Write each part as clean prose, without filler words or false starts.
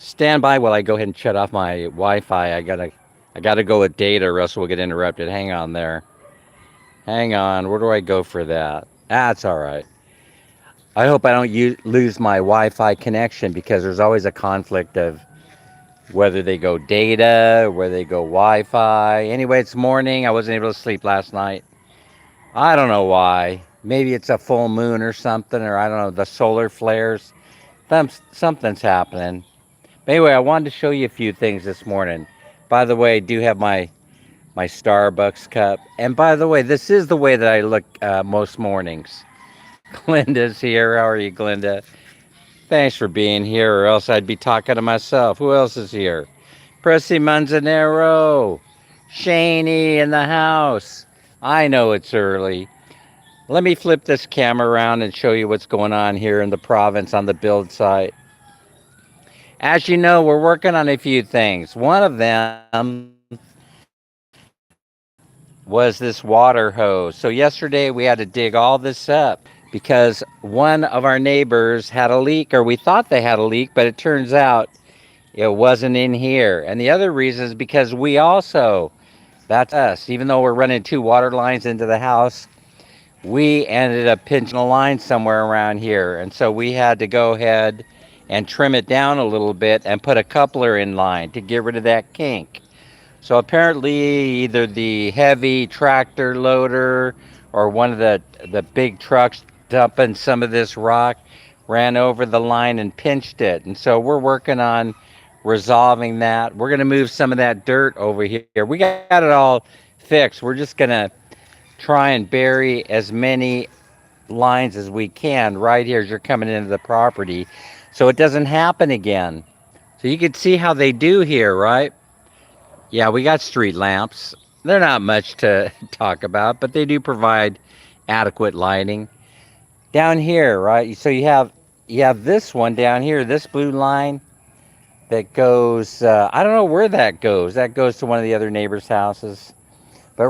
Stand by while I go ahead and shut off my Wi-Fi. I gotta go with data, or else we'll get interrupted. Hang on there. Hang on. Where do I go for that? That's all right. I hope I don't lose my Wi-Fi connection because there's always a conflict of whether they go data, whether they go Wi-Fi. Anyway, it's morning. I wasn't able to sleep last night. I don't know why. Maybe it's a full moon or something, or I don't know, the solar flares. Something's happening. But anyway, I wanted to show you a few things this morning. By the way, I do have my Starbucks cup. And by the way, this is the way that I look most mornings. Glenda's here. How are you, Glenda? Thanks for being here, or else I'd be talking to myself. Who else is here? Pressy Manzanero. Shaney in the house. I know it's early. Let me flip this camera around and show you what's going on here in the province on the build site. As you know, we're working on a few things. One of them was this water hose. So yesterday we had to dig all this up because one of our neighbors had a leak, or we thought they had a leak, but it turns out it wasn't in here. And the other reason is because we also, that's us, even though we're running two water lines into the house, we ended up pinching a line somewhere around here. And so we had to go ahead and trim it down a little bit and put a coupler in line to get rid of that kink. So apparently either the heavy tractor loader or one of the big trucks dumping some of this rock ran over the line and pinched it. And so we're working on resolving that. We're going to move some of that dirt over here. We got it all fixed. We're just going to try and bury as many lines as we can right here as you're coming into the property so it doesn't happen again. So you can see how they do here, right? Yeah, we got street lamps. They're not much to talk about, but they do provide adequate lighting. Down here, right? So you have this one down here, this blue line that goes. I don't know where that goes. That goes to one of the other neighbors' houses. But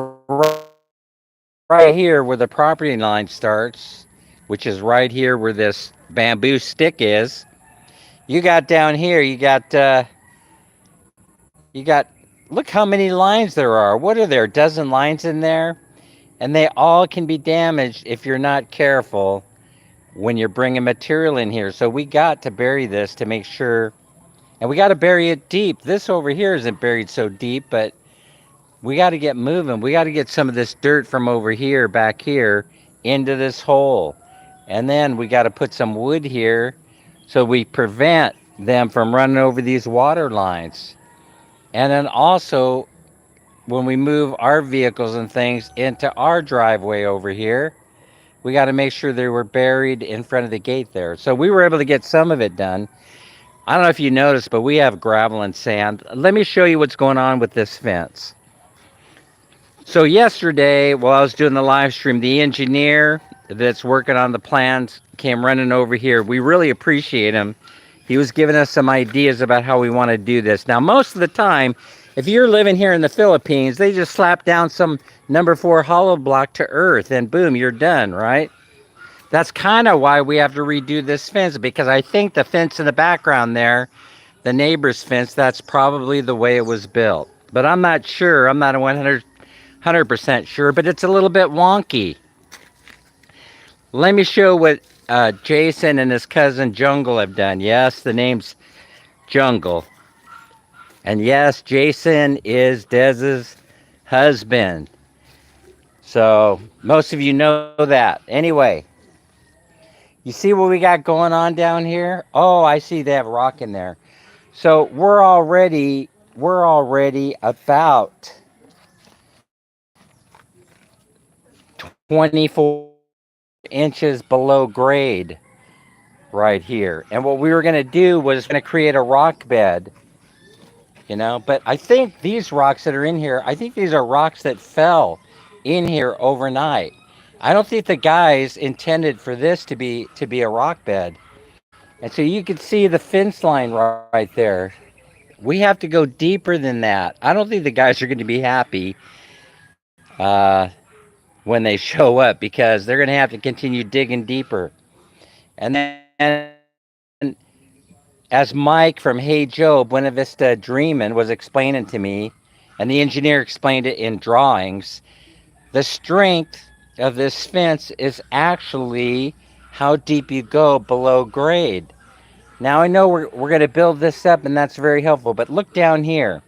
right here, where the property line starts, which is right here where this bamboo stick is, you got down here. You got. Look how many lines there are. What are there? A dozen lines in there? And they all can be damaged if you're not careful when you're bringing material in here. So we got to bury this to make sure, and we got to bury it deep. This over here isn't buried so deep, but we got to get moving. We got to get some of this dirt from over here, back here, into this hole. And then we got to put some wood here so we prevent them from running over these water lines. And then also, when we move our vehicles and things into our driveway over here, we got to make sure they were buried in front of the gate there. So we were able to get some of it done. I don't know if you noticed, but we have gravel and sand. Let me show you what's going on with this fence. So yesterday, while I was doing the live stream, the engineer that's working on the plans came running over here. We really appreciate him. He was giving us some ideas about how we want to do this. Now, most of the time, if you're living here in the Philippines, they just slap down some number 4 hollow block to earth and boom, you're done, right? That's kind of why we have to redo this fence, because I think the fence in the background there, the neighbor's fence, that's probably the way it was built. But I'm not sure. I'm not 100% sure, but it's a little bit wonky. Let me show what Jason and his cousin Jungle have done. Yes, the name's Jungle. And yes, Jason is Dez's husband. So most of you know that. Anyway, you see what we got going on down here? Oh, I see they have rock in there. So we're already about 24 inches below grade right here. And what we were going to do was going to create a rock bed, but I think these rocks that are in here, I think these are rocks that fell in here overnight. I don't think the guys intended for this to be a rock bed. And so you can see the fence line right there. We have to go deeper than that. I don't think the guys are going to be happy when they show up, because they're going to have to continue digging deeper. And then as Mike from Hey Joe, Buena Vista Dreamin' was explaining to me, and the engineer explained it in drawings, the strength of this fence is actually how deep you go below grade. Now I know we're going to build this up, and that's very helpful, but look down here.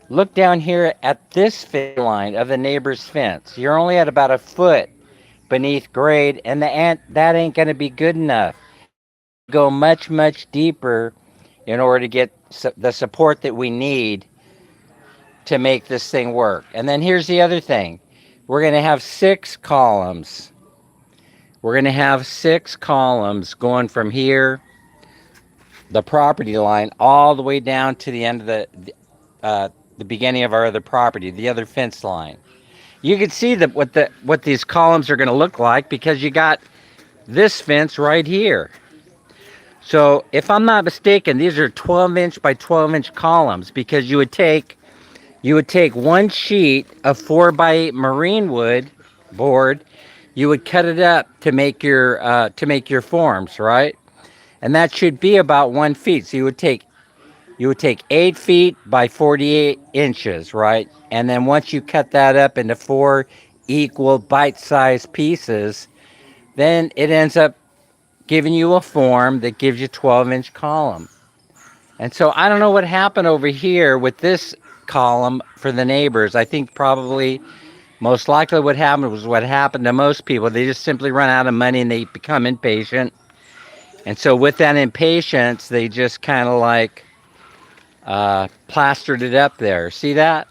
Look down here at this fence line of the neighbor's fence. You're only at about a foot beneath grade, and that ain't going to be good enough. Go much, much deeper in order to get the support that we need to make this thing work. And then here's the other thing. We're going to have 6 columns. We're going to have 6 columns going from here, the property line, all the way down to the end of the beginning of our other property, the other fence line. You can see what these columns are going to look like because you got this fence right here. So if I'm not mistaken, these are 12-inch by 12-inch columns, because you would take one sheet of 4x8 marine wood board, you would cut it up to make your forms, right? And that should be about 1 foot. So you would take 8 feet by 48 inches, right? And then once you cut that up into 4 equal bite-sized pieces, then it ends up giving you a form that gives you 12-inch column. And so I don't know what happened over here with this column for the neighbors. I think probably most likely what happened was what happened to most people. They just simply run out of money and they become impatient. And so with that impatience, they just kind of like plastered it up there. See that?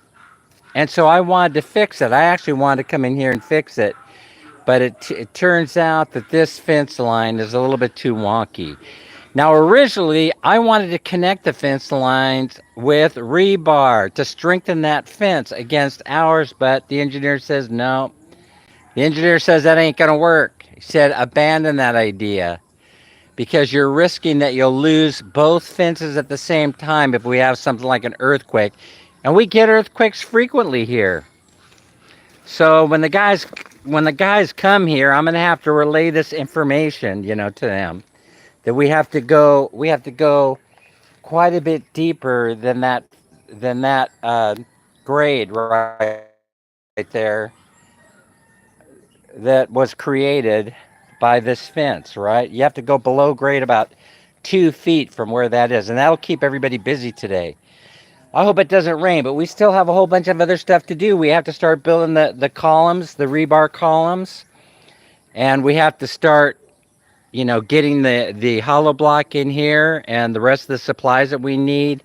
And so I wanted to fix it. I actually wanted to come in here and fix it. But it turns out that this fence line is a little bit too wonky. Now, originally, I wanted to connect the fence lines with rebar to strengthen that fence against ours, but the engineer says no. The engineer says that ain't gonna work. He said abandon that idea, because you're risking that you'll lose both fences at the same time if we have something like an earthquake. And we get earthquakes frequently here. So when the guys come here, I'm gonna have to relay this information, to them, that we have to go quite a bit deeper than that grade right there that was created by this fence, right? You have to go below grade about 2 feet from where that is, and that'll keep everybody busy today. I hope it doesn't rain, but we still have a whole bunch of other stuff to do. We have to start building the columns, the rebar columns, and we have to start, getting the hollow block in here and the rest of the supplies that we need.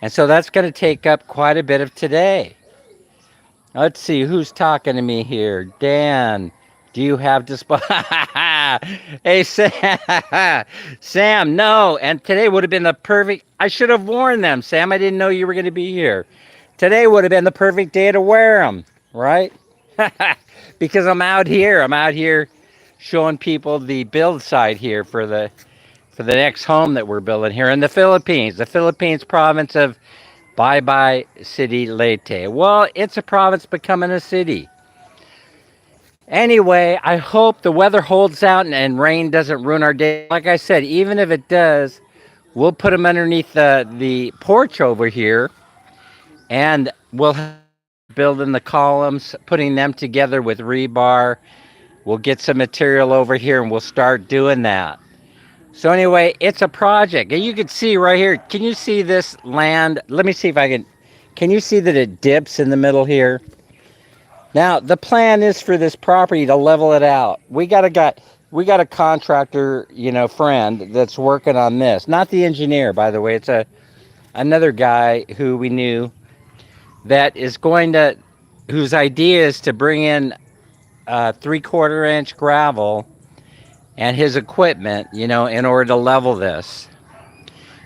And so that's going to take up quite a bit of today. Let's see, who's talking to me here? Dan, do you have Hey, Sam, no. And today would have been the perfect, I should have worn them, Sam. I didn't know you were going to be here. Today would have been the perfect day to wear them, right? Because I'm out here showing people the build site here for the next home that we're building here in the Philippines province of Bye City Leyte. Well, it's a province becoming a city. Anyway, I hope the weather holds out and rain doesn't ruin our day. Like I said, even if it does, we'll put them underneath the porch over here, and we'll build in the columns, putting them together with rebar. We'll get some material over here and we'll start doing that. So anyway, it's a project. And you can see right here, can you see this land? Let me see if I can you see that it dips in the middle here? Now, the plan is for this property to level it out. We got a contractor, friend that's working on this. Not the engineer, by the way. It's another guy who we knew whose idea is to bring in 3/4 inch gravel and his equipment, in order to level this.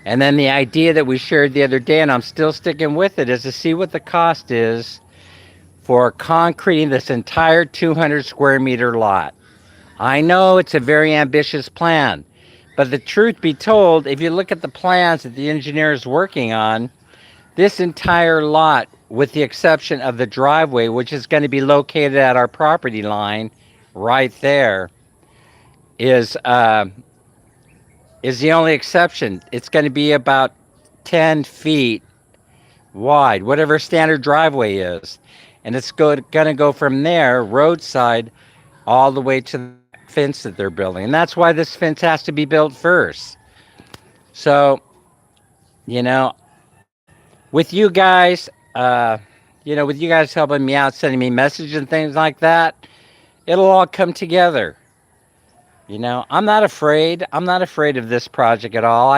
And then the idea that we shared the other day, and I'm still sticking with it, is to see what the cost is for concreting this entire 200 square meter lot. I know it's a very ambitious plan, but the truth be told, if you look at the plans that the engineer is working on, this entire lot, with the exception of the driveway, which is going to be located at our property line right there, is is the only exception. It's going to be about 10 feet wide, whatever standard driveway is. And it's going to go from there, roadside, all the way to the fence that they're building. And that's why this fence has to be built first. So, you know, with you guys, with you guys helping me out, sending me messages and things like that, it'll all come together. I'm not afraid. I'm not afraid of this project at all.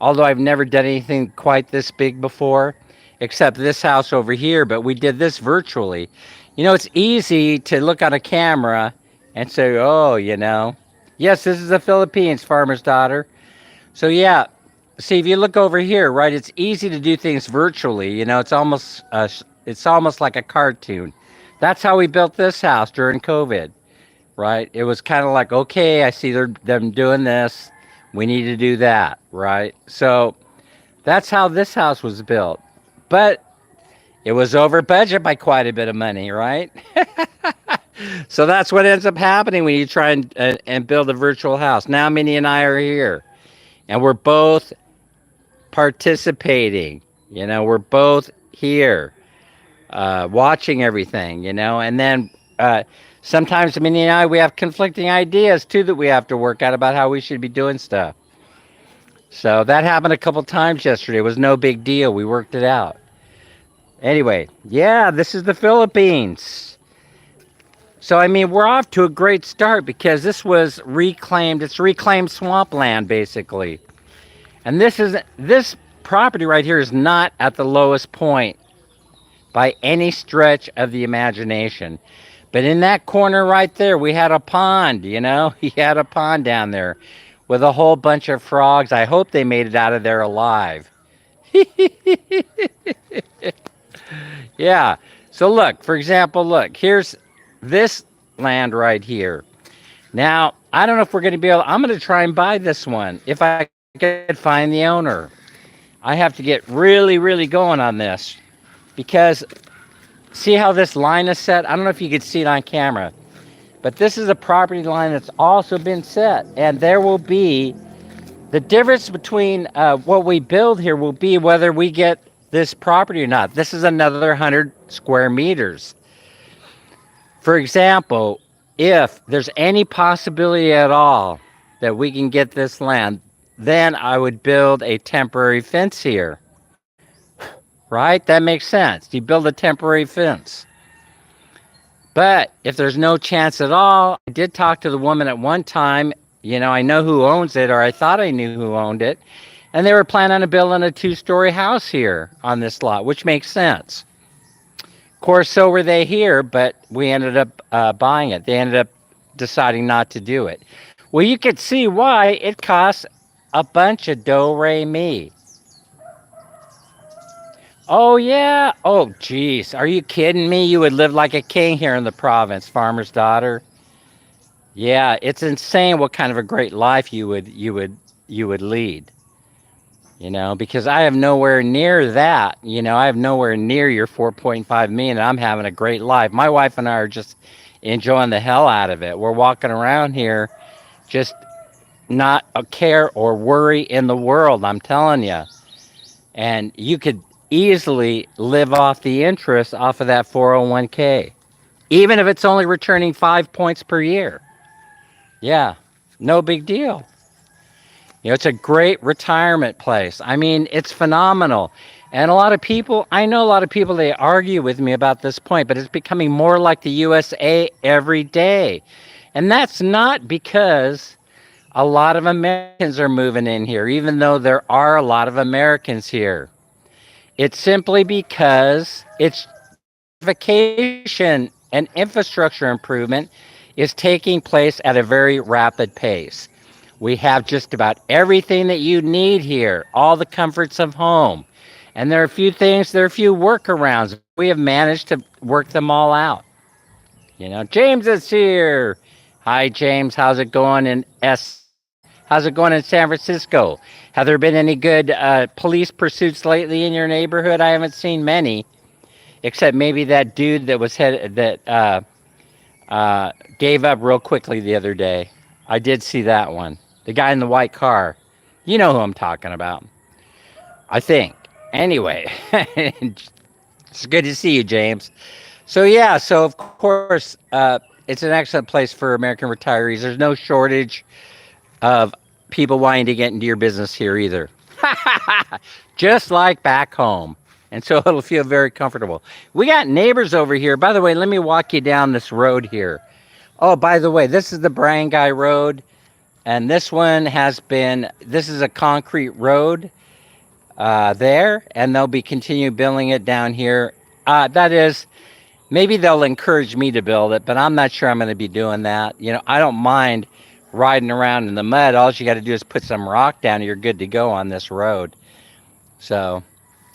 Although I've never done anything quite this big before, except this house over here, but we did this virtually. It's easy to look on a camera and say, oh, yes, this is the Philippines, farmer's daughter. So yeah, see, if you look over here, right, it's easy to do things virtually. It's almost like a cartoon. That's how we built this house during COVID. Right? It was kind of like, okay, I see them doing this. We need to do that, right? So that's how this house was built. But it was over budget by quite a bit of money, right? So that's what ends up happening when you try and build a virtual house. Now Minnie and I are here, and we're both participating. We're both here, watching everything, and then sometimes Minnie and I, we have conflicting ideas too that we have to work out about how we should be doing stuff. So that happened a couple times yesterday. It was no big deal. We worked it out. Anyway, yeah, this is the Philippines. So, we're off to a great start because this was reclaimed. It's reclaimed swampland, basically. And this property right here is not at the lowest point by any stretch of the imagination. But in that corner right there, we had a pond, He had a pond down there with a whole bunch of frogs. I hope they made it out of there alive. Yeah. So look, for example, here's this land right here. Now, I don't know if we're going to be able, I'm going to try and buy this one if I could find the owner. I have to get really, really going on this because see how this line is set? I don't know if you can see it on camera, but this is a property line that's also been set. And there will be, the difference between what we build here will be whether we get this property or not. This is another 100 square meters. For example, if there's any possibility at all that we can get this land, then I would build a temporary fence here. Right? That makes sense. You build a temporary fence. But if there's no chance at all, I did talk to the woman at one time. I know who owns it, or I thought I knew who owned it. And they were planning on building a 2-story house here on this lot, which makes sense. Of course, so were they here, but we ended up buying it. They ended up deciding not to do it. Well, you could see why. It costs a bunch of do-re-mi. Oh, yeah. Oh, geez. Are you kidding me? You would live like a king here in the province, farmer's daughter. Yeah, it's insane what kind of a great life you would lead. Because I have nowhere near that. I have nowhere near your 4.5 million, and I'm having a great life. My wife and I are just enjoying the hell out of it. We're walking around here just not a care or worry in the world, I'm telling you. And you could easily live off the interest off of that 401k, even if it's only returning 5 points per year. Yeah, no big deal. It's a great retirement place. It's phenomenal. And I know a lot of people, they argue with me about this point, but it's becoming more like the USA every day. And that's not because a lot of Americans are moving in here, even though there are a lot of Americans here. It's simply because its gentrification and infrastructure improvement is taking place at a very rapid pace. We have just about everything that you need here, all the comforts of home. And there are a few workarounds. We have managed to work them all out. James is here. Hi, James. How's it going in How's it going in San Francisco? Have there been any good police pursuits lately in your neighborhood? I haven't seen many, except maybe that dude that gave up real quickly the other day. I did see that one. The guy in the white car. You know who I'm talking about, I think. Anyway, it's good to see you, James. So yeah, so of course, it's an excellent place for American retirees. There's no shortage of people wanting to get into your business here either. Just like back home. And so it'll feel very comfortable. We got neighbors over here. By the way, let me walk you down this road here. Oh, by the way, this is the Barangay Road, and this is a concrete road there, and they'll be continue building it down here. That is, maybe they'll encourage me to build it, but I'm not sure I'm going to be doing that. You know, I don't mind riding around in the mud. All you got to do is put some rock down, and you're good to go on this road. So,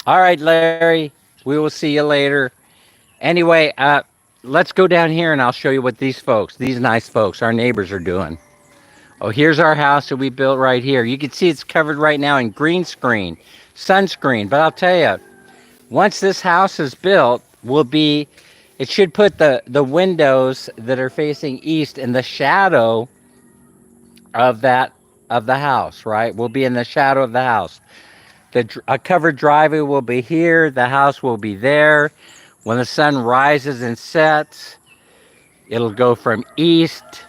all right, Larry, we will see you later. Anyway, let's go down here, and I'll show you what these nice folks, our neighbors, are doing. Oh, here's our house that we built right here. You can see it's covered right now in green screen, sunscreen. But I'll tell you, once this house is built, it should put the windows that are facing east in the shadow of the house, right? We'll be in the shadow of the house. A covered driveway will be here. The house will be there. When the sun rises and sets, it'll go from east.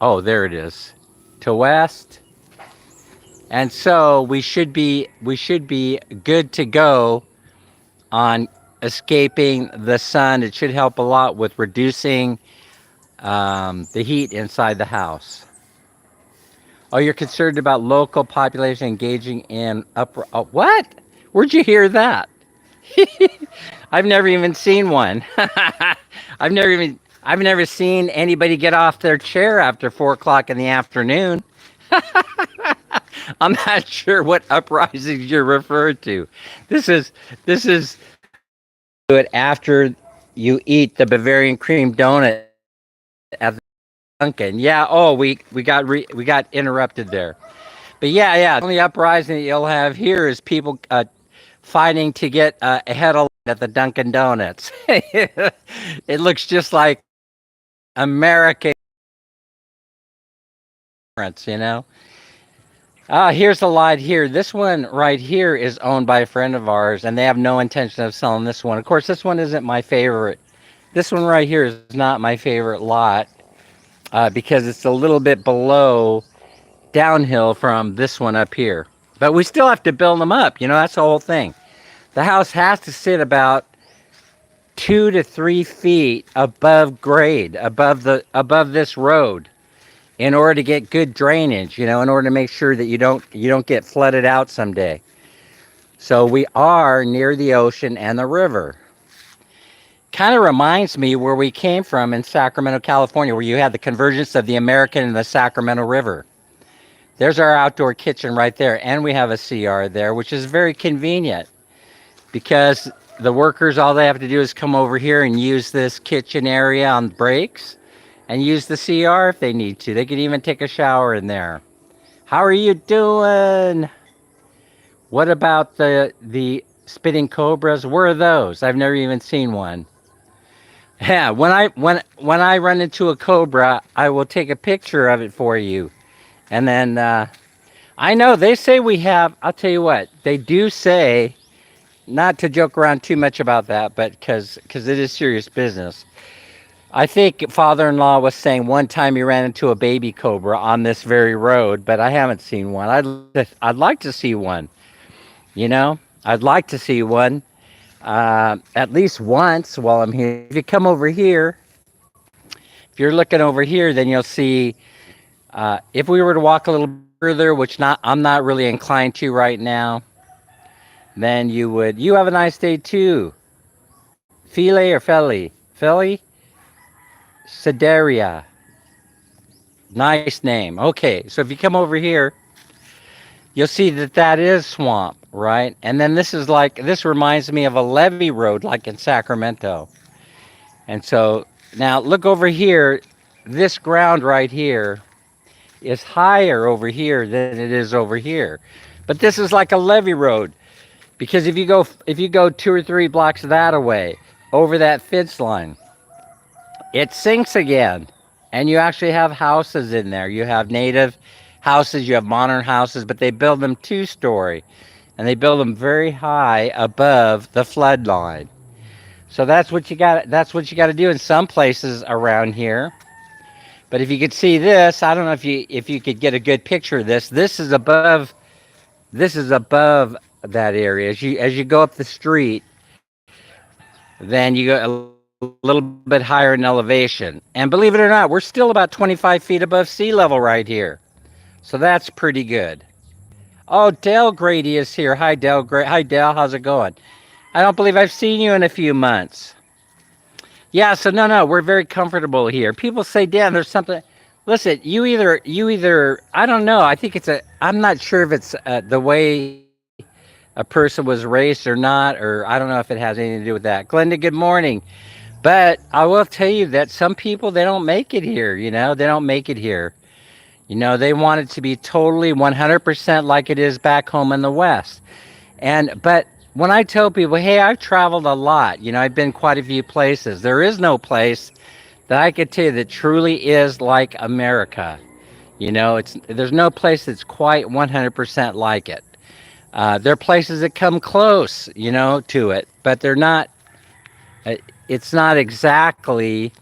Oh, there it is, to west. And so we should be good to go on escaping the sun. It should help a lot with reducing the heat inside the house. Oh, you're concerned about local population engaging in what? Where'd you hear that? I've never even seen one. I've never seen anybody get off their chair after 4 o'clock in the afternoon. I'm not sure what uprisings you're referred to. This is do it after you eat the Bavarian cream donut at the Dunkin'. Yeah. Oh, we got interrupted there. But yeah. The only uprising that you'll have here is people fighting to get ahead of at the Dunkin' Donuts. It looks just like American, you know. Here's a lot here. This one right here is owned by a friend of ours, and they have no intention of selling this one. Of course, this one isn't my favorite. This one right here is not my favorite lot because it's a little bit below downhill from this one up here. But we still have to build them up. You know, that's the whole thing. The house has to sit about 2 to 3 feet above grade, above this road, in order to get good drainage, you know, in order to make sure that you don't get flooded out someday. So we are near the ocean and the river. Kind of reminds me where we came from in Sacramento, California, where you had the convergence of the American and the Sacramento River. There's our outdoor kitchen right there, and we have a CR there, which is very convenient because the workers, all they have to do is come over here and use this kitchen area on breaks and use the CR if they need to. They could even take a shower in there. How are you doing? What about the spitting cobras? Where are those? I've never even seen one. Yeah, when I run into a cobra, I will take a picture of it for you. And then I know they say we have, I'll tell you what, they do say, not to joke around too much about that, but because it is serious business. I think father-in-law was saying one time he ran into a baby cobra on this very road, but I haven't seen one. I'd like to see one. You know, I'd like to see one at least once while I'm here. If you come over here, if you're looking over here, then you'll see. If we were to walk a little further, which I'm not really inclined to right now, then you would. You have a nice day too. File or Feli? Feli? Sedaria. Nice name. Okay, so if you come over here, you'll see that is swamp, right? And then this reminds me of a Levy Road like in Sacramento. And so now look over here, this ground right here is higher over here than it is over here. But this is like a Levy Road because if you go 2 or 3 blocks that away over that fence line, it sinks again. And you actually have houses in there. You have native houses. You have modern houses, but they build them two-story, and they build them very high above the flood line. So that's what you got. That's what you got to do in some places around here. But if you could see this, I don't know if you could get a good picture of this. This is above. This is above that area. As you go up the street, then you go a little bit higher in elevation. And believe it or not, we're still about 25 feet above sea level right here. So that's pretty good. Oh, Dale Grady is here. Hi, Dale. Hi, Dale. How's it going? I don't believe I've seen you in a few months. Yeah, so no, we're very comfortable here. People say, Dan, there's something. Listen, you either. I don't know. I think it's a. I'm not sure if it's the way a person was raised or not, or I don't know if it has anything to do with that. Glenda, good morning. But I will tell you that some people they don't make it here. They don't make it here. They want it to be totally 100% like it is back home in the West. But when I tell people, hey, I've traveled a lot, I've been quite a few places. There is no place that I could tell you that truly is like America. There's no place that's quite 100% like it. There are places that come close, to it, but they're not. uh, It's not exactly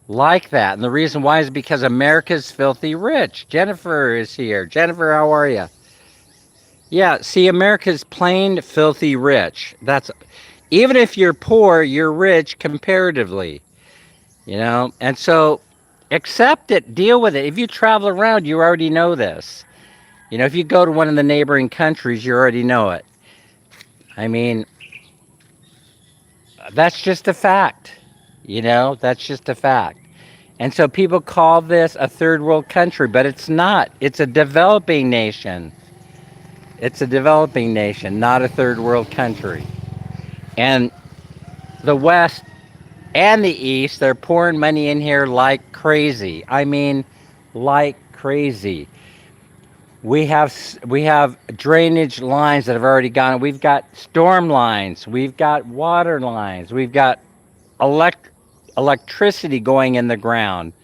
like that. And the reason why is because America's filthy rich. Jennifer is here. Jennifer, how are you? Yeah, see, America's plain filthy rich. That's even if you're poor, you're rich comparatively. And so accept it, deal with it. If you travel around, you already know this. If you go to one of the neighboring countries, you already know it. I mean, that's just a fact. That's just a fact. And so people call this a third world country, but it's not. It's a developing nation. It's a developing nation, not a third world country. And the West and the East, they're pouring money in here like crazy. I mean, like crazy. We have drainage lines that have already gone. We've got storm lines. We've got water lines. We've got elect, electricity going in the ground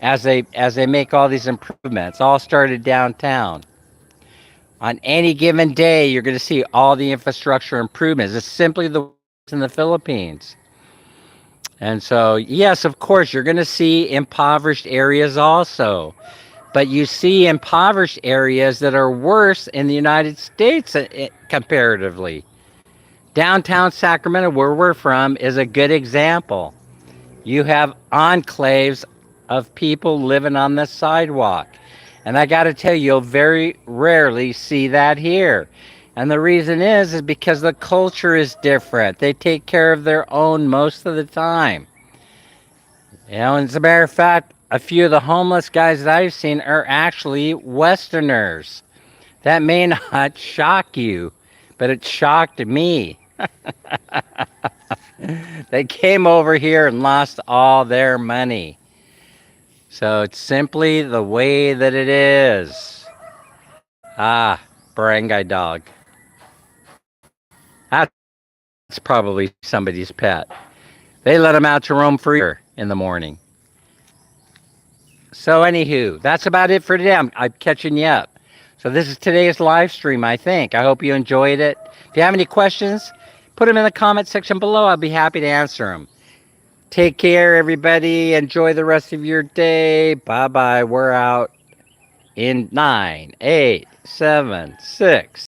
as they make all these improvements. All started downtown. On any given day, you're going to see all the infrastructure improvements. It's simply the way it is in the Philippines. And so, yes, of course, you're going to see impoverished areas also. But you see impoverished areas that are worse in the United States comparatively. Downtown Sacramento, where we're from, is a good example. You have enclaves of people living on the sidewalk. And I got to tell you, you'll very rarely see that here. And the reason is because the culture is different. They take care of their own most of the time. And as a matter of fact, a few of the homeless guys that I've seen are actually Westerners. That may not shock you, but it shocked me. They came over here and lost all their money. So it's simply the way that it is. Ah, barangay dog. That's probably somebody's pet. They let them out to roam free in the morning. So, anywho, that's about it for today. I'm catching you up. So, this is today's live stream, I think. I hope you enjoyed it. If you have any questions, put them in the comment section below. I'll be happy to answer them. Take care, everybody. Enjoy the rest of your day. Bye bye. We're out in 9, 8, 7, 6.